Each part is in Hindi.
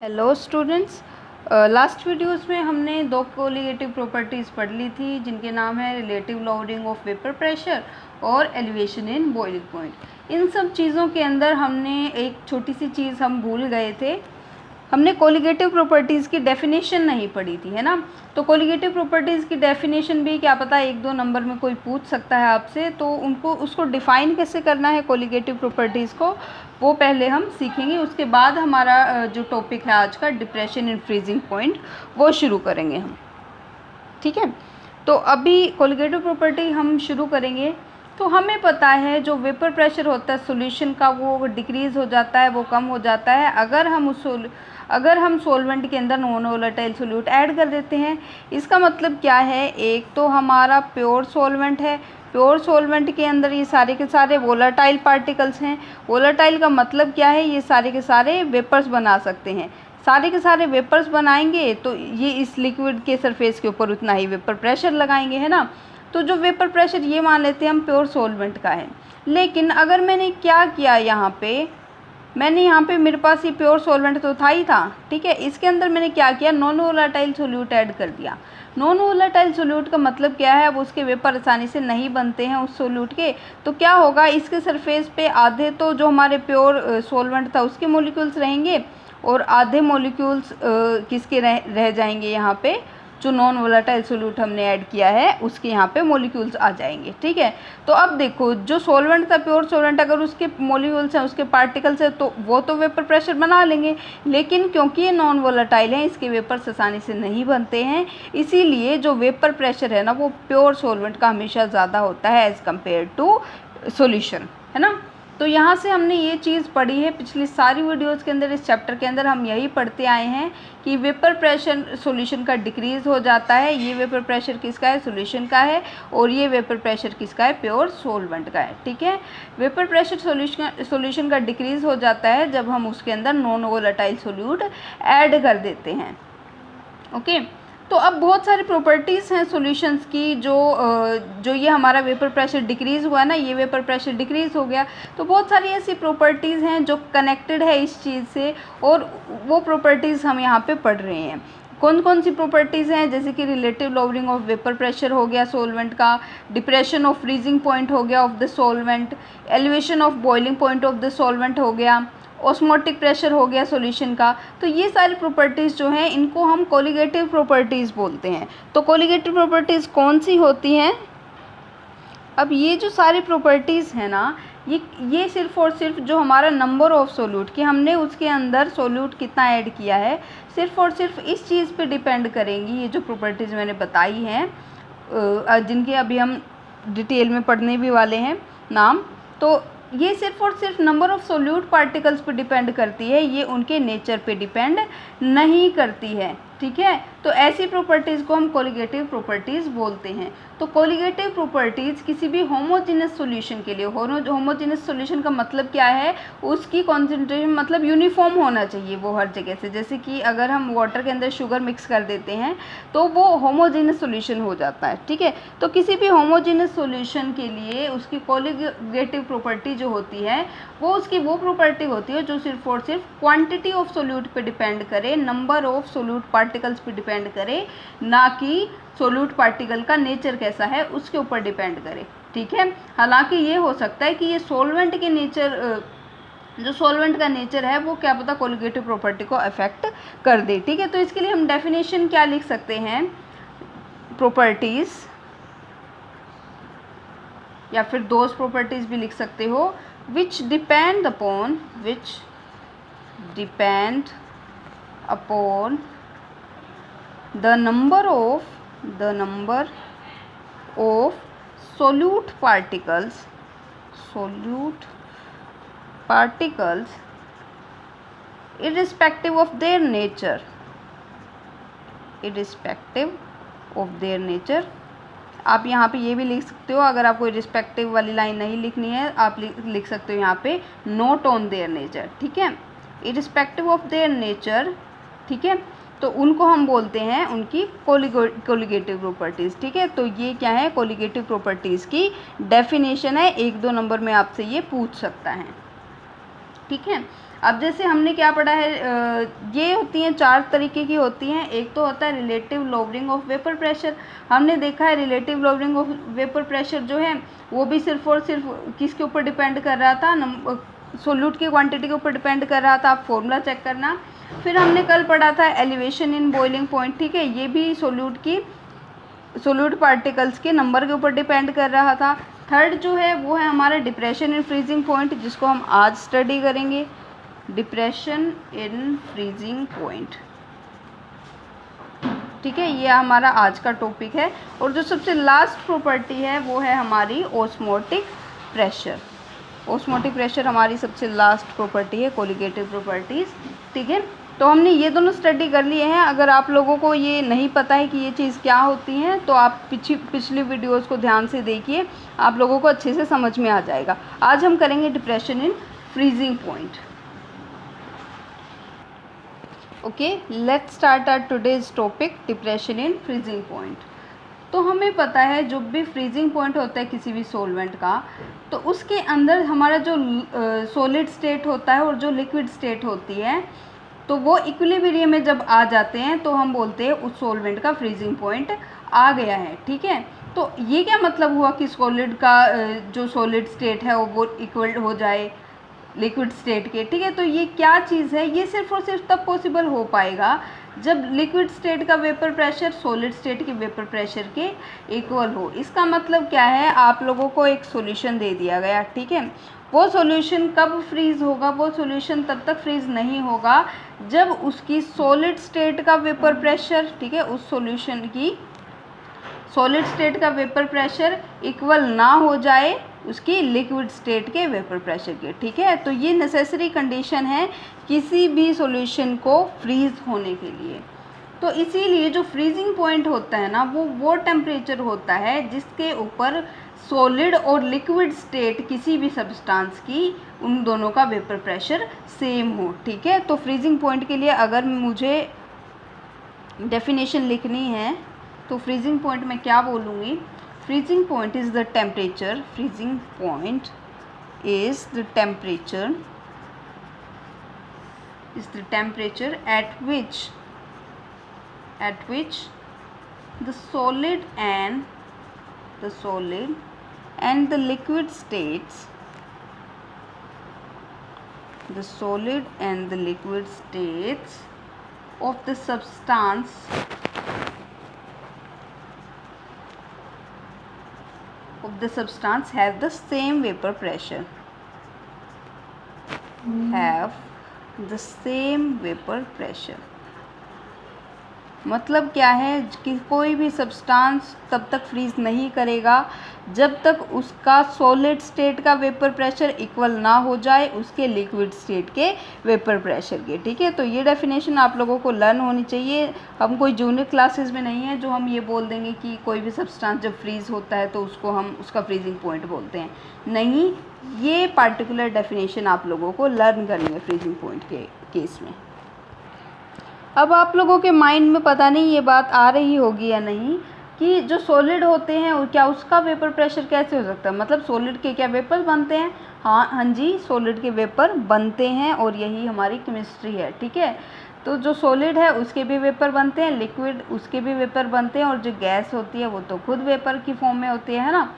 हेलो स्टूडेंट्स, लास्ट वीडियोस में हमने दो कोलिगेटिव प्रॉपर्टीज़ पढ़ ली थी जिनके नाम है relative lowering of vapour pressure और एलिवेशन इन बॉइलिंग पॉइंट। इन सब चीज़ों के अंदर हमने एक छोटी सी चीज़ हम भूल गए थे, हमने कोलिगेटिव प्रॉपर्टीज़ की डेफिनेशन नहीं पढ़ी थी, है ना। तो कोलिगेटिव प्रॉपर्टीज़ की डेफिनेशन भी क्या पता एक दो नंबर में कोई पूछ सकता है आपसे, तो उसको डिफ़ाइन कैसे करना है कोलिगेटिव प्रॉपर्टीज़ को, वो पहले हम सीखेंगे। उसके बाद हमारा जो टॉपिक है आज का डिप्रेशन इन फ्रीजिंग पॉइंट, वो शुरू करेंगे हम, ठीक है। तो अभी कोलिगेटिव प्रॉपर्टी हम शुरू करेंगे। तो हमें पता है जो वेपर प्रेशर होता है सॉल्यूशन का, वो डिक्रीज़ हो जाता है, वो कम हो जाता है अगर हम सॉल्वेंट के अंदर नॉन वोलेटाइल सोल्यूट ऐड कर देते हैं। इसका मतलब क्या है, एक तो हमारा प्योर सॉल्वेंट है, प्योर सॉल्वेंट के अंदर ये सारे के सारे वोलेटाइल पार्टिकल्स हैं। वोलेटाइल का मतलब क्या है, ये सारे के सारे वेपर्स बना सकते हैं। सारे के सारे वेपर्स बनाएंगे तो ये इस लिक्विड के सरफेस के ऊपर उतना ही वेपर प्रेशर लगाएंगे, है ना। तो जो वेपर प्रेशर ये मान लेते हैं हम प्योर सॉल्वेंट का है। लेकिन अगर मैंने क्या किया यहाँ पे मेरे पास ये प्योर सॉल्वेंट तो था ही था, ठीक है। इसके अंदर मैंने क्या किया, नॉन वोलेटाइल सोल्यूट ऐड कर दिया। नॉन वोलेटाइल सोल्यूट का मतलब क्या है, अब उसके वेपर आसानी से नहीं बनते हैं उस सोल्यूट के। तो क्या होगा, इसके सरफेस पे आधे तो जो हमारे प्योर सॉल्वेंट था उसके मॉलिक्यूल्स रहेंगे और आधे मॉलिक्यूल्स किसके रह जाएंगे, यहाँ पे जो नॉन वोलेटाइल सोल्यूट हमने ऐड किया है उसके यहाँ पे मॉलिक्यूल्स आ जाएंगे, ठीक है। तो अब देखो, जो सॉल्वेंट था प्योर सॉल्वेंट, अगर उसके मॉलिक्यूल्स हैं, उसके पार्टिकल्स हैं, तो वो तो वेपर प्रेशर बना लेंगे। लेकिन क्योंकि ये नॉन वोलेटाइल है, इसके वेपर्स आसानी से नहीं बनते हैं, इसीलिए जो वेपर प्रेशर है ना, वो प्योर सॉल्वेंट का हमेशा ज़्यादा होता है एज़ कम्पेयर टू सॉल्यूशन, है ना। तो यहाँ से हमने ये चीज़ पढ़ी है पिछली सारी वीडियोज़ के अंदर। इस चैप्टर के अंदर हम यही पढ़ते आए हैं कि वेपर प्रेशर सॉल्यूशन का डिक्रीज़ हो जाता है। ये वेपर प्रेशर किसका है, सॉल्यूशन का है, और ये वेपर प्रेशर किसका है, प्योर सॉल्वेंट का है, ठीक है। वेपर प्रेशर सॉल्यूशन का डिक्रीज़ हो जाता है जब हम उसके अंदर नॉन वोलेटाइल सोल्यूट ऐड कर देते हैं, ओके। तो अब बहुत सारी प्रॉपर्टीज़ हैं सॉल्यूशंस की, जो ये हमारा वेपर प्रेशर डिक्रीज़ हुआ ना, ये वेपर प्रेशर डिक्रीज़ हो गया, तो बहुत सारी ऐसी प्रॉपर्टीज़ हैं जो कनेक्टेड है इस चीज़ से, और वो प्रॉपर्टीज़ हम यहाँ पे पढ़ रहे हैं। कौन कौन सी प्रॉपर्टीज़ हैं, जैसे कि relative lowering of vapour pressure हो गया सॉल्वेंट का, डिप्रेशन ऑफ फ्रीजिंग पॉइंट हो गया of the solvent, elevation of boiling point of the solvent हो गया, ऑस्मोटिक प्रेशर हो गया सॉल्यूशन का। तो ये सारी प्रॉपर्टीज़ जो हैं इनको हम कोलिगेटिव प्रॉपर्टीज़ बोलते हैं। तो कोलिगेटिव प्रॉपर्टीज़ कौन सी होती हैं, अब ये जो सारी प्रॉपर्टीज़ हैं ना, ये सिर्फ और सिर्फ जो हमारा नंबर ऑफ सोल्यूट कि हमने उसके अंदर सोल्यूट कितना ऐड किया है, सिर्फ और सिर्फ इस चीज़ पे डिपेंड करेंगी। ये जो प्रॉपर्टीज़ मैंने बताई हैं, जिनके अभी हम डिटेल में पढ़ने भी वाले हैं नाम, तो ये सिर्फ और सिर्फ नंबर ऑफ़ सोल्यूट पार्टिकल्स पे डिपेंड करती है, ये उनके नेचर पे डिपेंड नहीं करती है, ठीक है। तो ऐसी प्रॉपर्टीज़ को हम कोलिगेटिव प्रॉपर्टीज़ बोलते हैं। तो कोलिगेटिव प्रॉपर्टीज़ किसी भी होमोजेनस सॉल्यूशन के लिए, होमोजेनस सॉल्यूशन का मतलब क्या है, उसकी कॉन्सेंट्रेशन मतलब यूनिफॉर्म होना चाहिए वो हर जगह से। जैसे कि अगर हम वाटर के अंदर शुगर मिक्स कर देते हैं तो वो होमोजेनस सॉल्यूशन हो जाता है, ठीक है। तो किसी भी होमोजेनस सॉल्यूशन के लिए उसकी कोलिगेटिव प्रॉपर्टी जो होती है वो उसकी वो प्रॉपर्टी होती है जो सिर्फ और सिर्फ क्वांटिटी ऑफ सोल्यूट पे डिपेंड करे, नंबर ऑफ सोल्यूट पार्टिकल्स पे डिपेंड करे, ना कि सोल्यूट पार्टिकल का नेचर कैसा है उसके ऊपर डिपेंड करे, ठीक है। हालांकि ये हो सकता है कि ये सॉल्वेंट के नेचर, जो सॉल्वेंट का नेचर है वो क्या पता कोलिगेटिव प्रॉपर्टी को अफेक्ट कर दे, ठीक है। तो इसके लिए हम डेफिनेशन क्या लिख सकते हैं, प्रॉपर्टीज़, या फिर दोज प्रॉपर्टीज़ भी लिख सकते हो, which depend upon the number of solute particles irrespective of their nature, आप यहाँ पे ये भी लिख सकते हो, अगर आपको रिस्पेक्टिव वाली लाइन नहीं लिखनी है आप लिख सकते हो यहाँ पे नोट ऑन देयर नेचर, ठीक है। इरिस्पेक्टिव ऑफ देयर नेचर, ठीक है, तो उनको हम बोलते हैं उनकी कोलिगेटिव प्रॉपर्टीज़, ठीक है। तो ये क्या है, कोलिगेटिव प्रॉपर्टीज़ की डेफिनेशन है, एक दो नंबर में आपसे ये पूछ सकता है। ठीक है। अब जैसे हमने क्या पढ़ा है, ये होती हैं 4 तरीके की होती हैं। एक तो होता है relative lowering of vapour pressure. हमने देखा है relative lowering of vapour pressure जो है वो भी सिर्फ और सिर्फ किसके ऊपर डिपेंड कर रहा था, सोल्यूट की क्वांटिटी के ऊपर डिपेंड कर रहा था। आप फॉर्मूला चेक करना। फिर हमने कल पढ़ा था एलिवेशन इन बॉइलिंग पॉइंट, ठीक है, ये भी सोल्यूट पार्टिकल्स के नंबर के ऊपर डिपेंड कर रहा था। थर्ड जो है वो है हमारा डिप्रेशन इन फ्रीजिंग पॉइंट, जिसको हम आज स्टडी करेंगे, डिप्रेशन इन फ्रीजिंग पॉइंट, ठीक है, ये हमारा आज का टॉपिक है। और जो सबसे लास्ट प्रॉपर्टी है वो है हमारी ऑस्मोटिक प्रेशर। ऑस्मोटिक प्रेशर हमारी सबसे लास्ट प्रॉपर्टी है, कोलिगेटिव प्रॉपर्टीज़, ठीक है। तो हमने ये दोनों स्टडी कर लिए हैं। अगर आप लोगों को ये नहीं पता है कि ये चीज़ क्या होती है तो आप पिछली वीडियोस को ध्यान से देखिए, आप लोगों को अच्छे से समझ में आ जाएगा। आज हम करेंगे depression in freezing point. Okay, let's start our today's topic, depression in freezing point. तो हमें पता है जो भी फ्रीजिंग पॉइंट होता है किसी भी सॉल्वेंट का, तो उसके अंदर हमारा जो सॉलिड स्टेट होता है और जो लिक्विड स्टेट होती है, तो वो इक्विलिब्रियम में जब आ जाते हैं तो हम बोलते हैं उस सॉल्वेंट का फ्रीजिंग पॉइंट आ गया है, ठीक है। तो ये क्या मतलब हुआ कि सॉलिड का जो सॉलिड स्टेट है वो इक्वल हो जाए लिक्विड स्टेट के, ठीक है। तो ये क्या चीज़ है, ये सिर्फ और सिर्फ तब पॉसिबल हो पाएगा जब लिक्विड स्टेट का वेपर प्रेशर सॉलिड स्टेट के वेपर प्रेशर के इक्वल हो। इसका मतलब क्या है, आप लोगों को एक सॉल्यूशन दे दिया गया, ठीक है। वो सॉल्यूशन कब फ्रीज़ होगा, वो सॉल्यूशन तब तक फ्रीज़ नहीं होगा जब उसकी सॉलिड स्टेट का वेपर प्रेशर, ठीक है, उस सॉल्यूशन की सॉलिड स्टेट का वेपर प्रेशर इक्वल ना हो जाए उसकी लिक्विड स्टेट के वेपर प्रेशर के, ठीक है। तो ये नेसेसरी कंडीशन है किसी भी सॉल्यूशन को फ्रीज़ होने के लिए। तो इसीलिए जो फ्रीजिंग पॉइंट होता है ना, वो टेम्परेचर होता है जिसके ऊपर सॉलिड और लिक्विड स्टेट किसी भी सब्सटेंस की, उन दोनों का वेपर प्रेशर सेम हो, ठीक है। तो फ्रीजिंग पॉइंट के लिए अगर मुझे डेफिनेशन लिखनी है तो फ्रीजिंग पॉइंट में क्या बोलूँगी, freezing point is the temperature, freezing point is the temperature at which the solid and the liquid states of the substance have the same vapor pressure, मतलब क्या है कि कोई भी सब्सटेंस तब तक फ्रीज़ नहीं करेगा जब तक उसका सॉलिड स्टेट का वेपर प्रेशर इक्वल ना हो जाए उसके लिक्विड स्टेट के वेपर प्रेशर के, ठीक है। तो ये डेफिनेशन आप लोगों को लर्न होनी चाहिए। हम कोई जूनियर क्लासेस में नहीं है जो हम ये बोल देंगे कि कोई भी सब्सटेंस जब फ्रीज़ होता है तो उसको हम उसका फ्रीजिंग पॉइंट बोलते हैं, नहीं, ये पार्टिकुलर डेफिनेशन आप लोगों को लर्न करनी है फ्रीजिंग पॉइंट के केस में। अब आप लोगों के माइंड में पता नहीं ये बात आ रही होगी या नहीं कि जो सॉलिड होते हैं क्या उसका वेपर प्रेशर कैसे हो सकता है, मतलब सॉलिड के क्या वेपर बनते हैं, हाँ जी, सॉलिड के वेपर बनते हैं और यही हमारी केमिस्ट्री है, ठीक है। तो जो सॉलिड है उसके भी वेपर बनते हैं, लिक्विड उसके भी वेपर बनते हैं, और जो गैस होती है वो तो खुद वेपर की फॉर्म में होती है ना।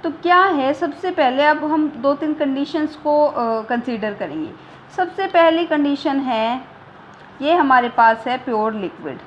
तो क्या है, सबसे पहले अब हम 2-3 कंडीशंस को कंसीडर करेंगे। सबसे पहली कंडीशन है, ये हमारे पास है प्योर लिक्विड,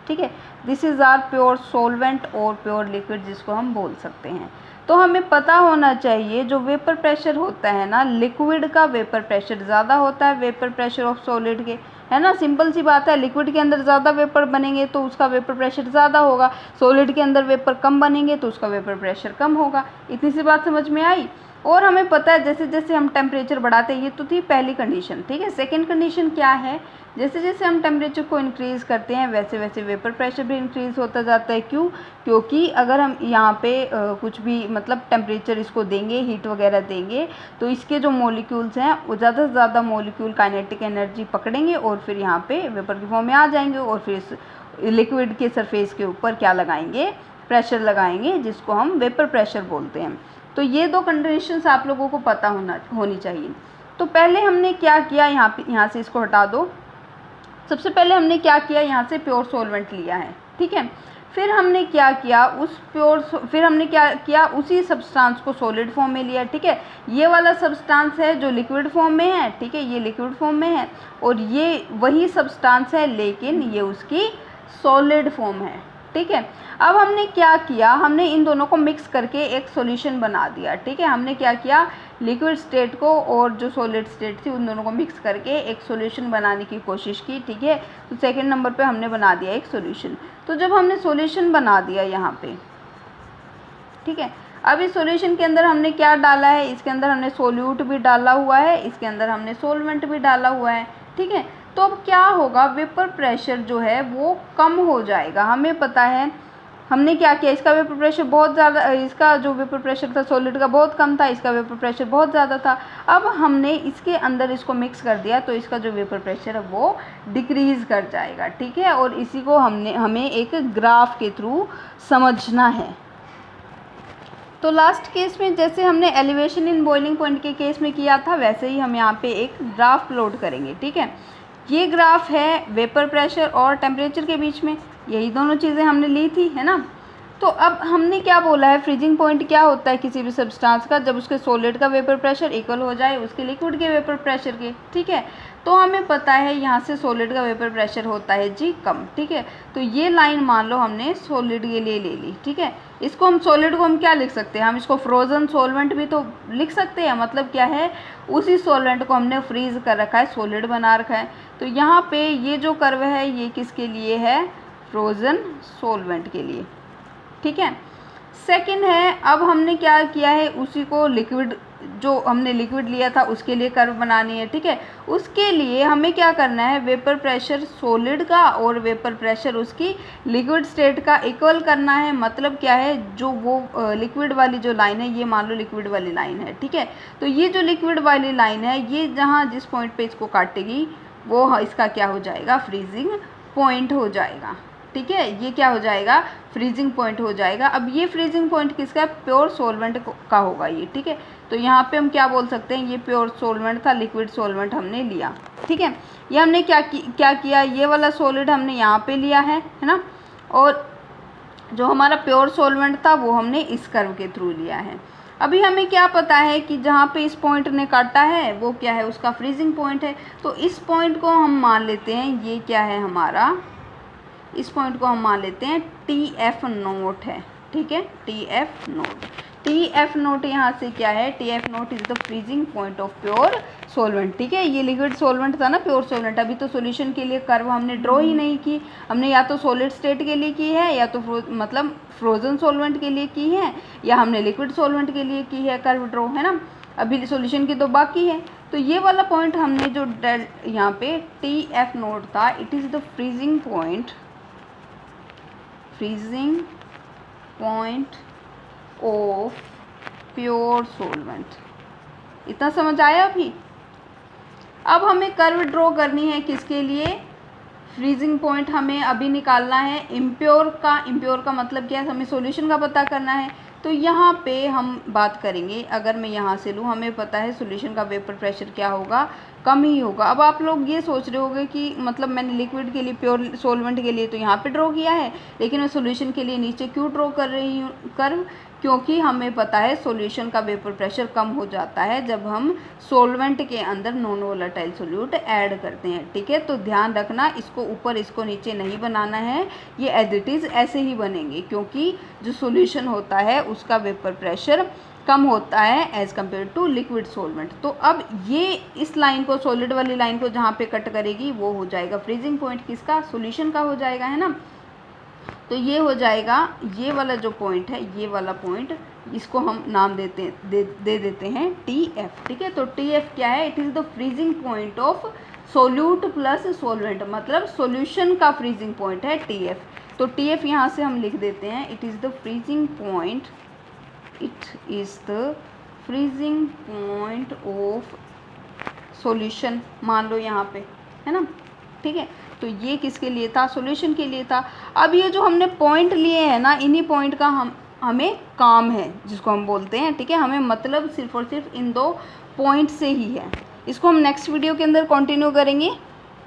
ठीक है, this is our pure solvent और प्योर लिक्विड जिसको हम बोल सकते हैं। तो हमें पता होना चाहिए जो वेपर प्रेशर होता है ना, लिक्विड का वेपर प्रेशर ज़्यादा होता है वेपर प्रेशर ऑफ सॉलिड के, है ना। सिंपल सी बात है, लिक्विड के अंदर ज़्यादा वेपर बनेंगे तो उसका वेपर प्रेशर ज़्यादा होगा, सॉलिड के अंदर वेपर कम बनेंगे तो उसका वेपर प्रेशर कम होगा। इतनी सी बात समझ में आई। और हमें पता है जैसे जैसे हम टेम्परेचर बढ़ाते हैं, ये तो थी पहली कंडीशन, ठीक है। सेकंड कंडीशन क्या है, जैसे जैसे हम टेम्परेचर को इंक्रीज़ करते हैं वैसे वैसे वेपर प्रेशर भी इंक्रीज़ होता जाता है। क्यों? क्योंकि अगर हम यहाँ पे कुछ भी मतलब टेम्परेचर इसको देंगे, हीट वगैरह देंगे, तो इसके जो मॉलिक्यूल्स हैं वो ज़्यादा से ज़्यादा मॉलिक्यूल काइनेटिक एनर्जी पकड़ेंगे और फिर यहाँ पे वेपर की फॉर्म में आ जाएंगे, और फिर इस लिक्विड के सरफेस के ऊपर क्या लगाएंगे, प्रेशर लगाएंगे, जिसको हम वेपर प्रेशर बोलते हैं। तो ये 2 कंडीशंस आप लोगों को पता होनी चाहिए। तो पहले हमने क्या किया, यहाँ से इसको हटा दो। सबसे पहले हमने क्या किया, यहाँ से प्योर सॉल्वेंट लिया है, ठीक है। फिर हमने क्या किया, उसी सब्सटेंस को सॉलिड फॉर्म में लिया, ठीक है। ये वाला सब्सटेंस है जो लिक्विड फॉर्म में है, ठीक है, ये लिक्विड फॉर्म में है, और ये वही सब्सटेंस है लेकिन ये उसकी सॉलिड फॉर्म है, ठीक है। अब हमने क्या किया, हमने इन दोनों को मिक्स करके एक सॉल्यूशन बना दिया, ठीक है। हमने क्या किया, लिक्विड स्टेट को और जो सॉलिड स्टेट थी उन दोनों को मिक्स करके एक सॉल्यूशन बनाने की कोशिश की, ठीक है। तो सेकंड नंबर पे हमने बना दिया एक सॉल्यूशन। तो जब हमने सॉल्यूशन बना दिया यहाँ पे, ठीक है, अब इस सॉल्यूशन के अंदर हमने क्या डाला है, इसके अंदर हमने सोल्यूट भी डाला हुआ है, इसके अंदर हमने सॉल्वेंट भी डाला हुआ है, ठीक है। तो अब क्या होगा, वेपर प्रेशर जो है वो कम हो जाएगा। हमें पता है हमने क्या किया, इसका वेपर प्रेशर बहुत ज़्यादा, इसका जो वेपर प्रेशर था सॉलिड का बहुत कम था, इसका वेपर प्रेशर बहुत ज़्यादा था। अब हमने इसके अंदर इसको मिक्स कर दिया तो इसका जो वेपर प्रेशर है वो डिक्रीज़ कर जाएगा, ठीक है। और इसी को हमें एक ग्राफ के थ्रू समझना है। तो लास्ट केस में जैसे हमने एलिवेशन इन बॉइलिंग पॉइंट के केस में किया था वैसे ही हम यहाँ पे एक ग्राफ प्लॉट करेंगे, ठीक है। ये ग्राफ है वेपर प्रेशर और टेम्परेचर के बीच में, यही दोनों चीज़ें हमने ली थी, है ना। तो अब हमने क्या बोला है, फ्रीजिंग पॉइंट क्या होता है किसी भी सब्सटेंस का, जब उसके सॉलिड का वेपर प्रेशर इक्वल हो जाए उसके लिक्विड के वेपर प्रेशर के, ठीक है। तो हमें पता है यहाँ से सॉलिड का वेपर प्रेशर होता है जी कम, ठीक है। तो ये लाइन मान लो हमने सॉलिड के लिए ले ली, ठीक है। इसको हम सॉलिड को हम क्या लिख सकते हैं, हम इसको फ्रोज़न सॉल्वेंट भी तो लिख सकते हैं। मतलब क्या है, उसी सॉल्वेंट को हमने फ्रीज़ कर रखा है, सॉलिड बना रखा है। तो यहाँ पे ये जो कर्व है ये किसके लिए है, फ्रोज़न सॉल्वेंट के लिए, ठीक है। सेकंड है, अब हमने क्या किया है, उसी को लिक्विड, जो हमने लिक्विड लिया था उसके लिए कर्व बनानी है, ठीक है। उसके लिए हमें क्या करना है, वेपर प्रेशर सॉलिड का और वेपर प्रेशर उसकी लिक्विड स्टेट का इक्वल करना है। मतलब क्या है, जो वो लिक्विड वाली जो लाइन है, ये मान लो लिक्विड वाली लाइन है, ठीक है। तो ये जो लिक्विड वाली लाइन है, ये जहाँ जिस पॉइंट पे इसको काटेगी वो इसका क्या हो जाएगा, फ्रीजिंग पॉइंट हो जाएगा, ठीक है। ये क्या हो जाएगा, फ्रीजिंग पॉइंट हो जाएगा। अब ये फ्रीजिंग पॉइंट किसका है, प्योर सॉल्वेंट का होगा ये, ठीक है। तो यहाँ पे हम क्या बोल सकते हैं, ये प्योर सॉल्वेंट था, लिक्विड सॉल्वेंट हमने लिया, ठीक है। ये हमने क्या किया, ये वाला सॉलिड हमने यहाँ पे लिया है ना, और जो हमारा प्योर सॉल्वेंट था वो हमने इस कर्व के थ्रू लिया है। अभी हमें क्या पता है कि जहाँ पे इस पॉइंट ने काटा है वो क्या है, उसका फ्रीजिंग पॉइंट है। तो इस पॉइंट को हम मान लेते हैं, ये क्या है हमारा, इस पॉइंट को हम मान लेते हैं TF0 है, ठीक है, TF0। TF0 यहाँ से क्या है, TF0 is the freezing point of pure solvent, ठीक है। ये लिक्विड सॉल्वेंट था ना, प्योर सॉल्वेंट। अभी तो सॉल्यूशन के लिए कर्व हमने ड्रॉ ही नहीं की, हमने या तो सॉलिड स्टेट के लिए की है, या तो मतलब फ्रोजन सॉल्वेंट के लिए की है, या हमने लिक्विड सॉल्वेंट के लिए की है कर्व ड्रॉ, है ना। अभी सॉल्यूशन की तो बाकी है। तो ये वाला पॉइंट हमने जो यहाँ पे TF0 था, it is the freezing point of pure solvent. इतना समझ आया अभी। अब हमें कर्व ड्रॉ करनी है किसके लिए, फ्रीजिंग पॉइंट हमें अभी निकालना है इम्प्योर का। इम्प्योर का मतलब क्या है, हमें सॉल्यूशन का पता करना है। तो यहाँ पे हम बात करेंगे, अगर मैं यहाँ से लूँ, हमें पता है सॉल्यूशन का वेपर प्रेशर क्या होगा, कम ही होगा। अब आप लोग ये सोच रहे होंगे कि मतलब मैंने लिक्विड के लिए, प्योर सॉल्वेंट के लिए तो यहाँ पे ड्रॉ किया है, लेकिन मैं सॉल्यूशन के लिए नीचे क्यों ड्रॉ कर रही हूँ कर्व, क्योंकि हमें पता है सॉल्यूशन का वेपर प्रेशर कम हो जाता है जब हम सॉल्वेंट के अंदर नॉन वोलेटाइल सोल्यूट ऐड करते हैं, ठीक है। तो ध्यान रखना, इसको ऊपर इसको नीचे नहीं बनाना है, ये एज इट इज़ ऐसे ही बनेंगे, क्योंकि जो सॉल्यूशन होता है उसका वेपर प्रेशर कम होता है as compare to liquid solvent. तो अब ये इस लाइन को, सॉलिड वाली लाइन को जहाँ पे कट करेगी वो हो जाएगा फ्रीजिंग पॉइंट किसका, सॉल्यूशन का हो जाएगा, है ना। तो ये हो जाएगा, ये वाला जो पॉइंट है, ये वाला पॉइंट, इसको हम नाम दे देते हैं TF, ठीक है। तो TF क्या है, it is the freezing point of solute plus solvent, मतलब सॉल्यूशन का फ्रीजिंग पॉइंट है TF। तो TF यहाँ से हम लिख देते हैं, it is the freezing point, it is the freezing point of solution, मान लो यहाँ पे, है ना, ठीक है। तो ये किसके लिए था, सॉल्यूशन के लिए था। अब ये जो हमने पॉइंट लिए हैं ना, इन्हीं पॉइंट का हमें काम है, जिसको हम बोलते हैं, ठीक है। हमें मतलब सिर्फ और सिर्फ इन दो पॉइंट से ही है। इसको हम नेक्स्ट वीडियो के अंदर कंटिन्यू करेंगे।